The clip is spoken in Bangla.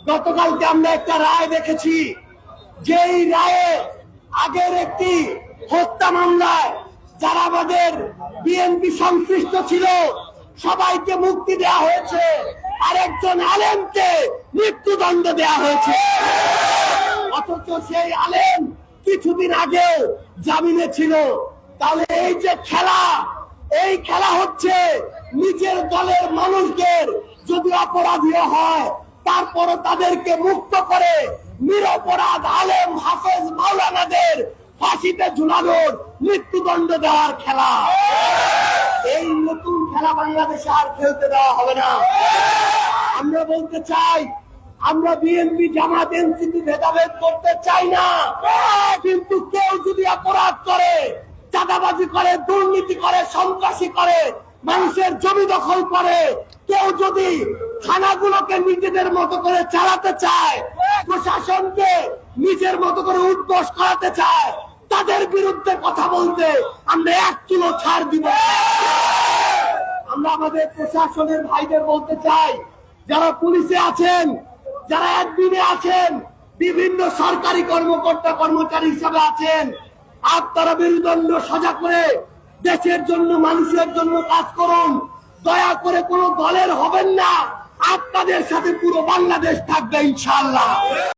গতকালকে আমরা একটা রায় দেখেছি, যেই রায়ে আগের একটি হত্যা মামলায় যারা আমাদের বিএনপি সংশ্লিষ্ট ছিল সবাইকে মুক্তি দেওয়া হয়েছে, আরেকজন আলেমকে মৃত্যুদণ্ড দেওয়া হয়েছে। অথচ সেই আলেম কিছুদিন আগে জামিনে ছিল। তাহলে এই যে খেলা, এই খেলা হচ্ছে নিজের দলের মানুষদের যদি অপরাধী হয় তারপরও তাদেরকে মুক্ত করে নিরপরাধ আলেম হাফেজ মাওলানাদের ফাঁসিতে ঝুলানোর মৃত্যুদণ্ড দেওয়ার খেলা। এই নতুন খেলা বাংলাদেশে আর খেলতে দেওয়া হবে না। আমরা বলতে চাই, আমরা বিএনপি জামাত এনসিপি ভেদাভেদ করতে চাই না, কিন্তু কেউ যদি অপরাধ করে, চাঁদাবাজি করে, দুর্নীতি করে, সন্ত্রাসী করে, মানুষের জমি দখল করে, কেউ যদি থানাগুলোকে নিজেদের মতো করে চালাতে চায়, প্রশাসনকে নিজের মতো করে উদ্বোস করাতে চায়, তাদের বিরুদ্ধে কথা বলতে আমরা 1 কিলো ছাড় দিব। আমরা আমাদের প্রশাসনের ভাইদের বলতে চাই, যারা পুলিশে আছেন, যারা অ্যাডমিনে আছেন, বিভিন্ন সরকারি কর্মকর্তা কর্মচারী হিসাবে আছেন, আপনারা মেরুদণ্ড সোজা করে দেশের জন্য, মানুষের জন্য কাজ করুন। দয়া করে কোনো দলের হবেন না, আপনাদের সাথে পুরো বাংলাদেশ থাকবে ইনশাআল্লাহ।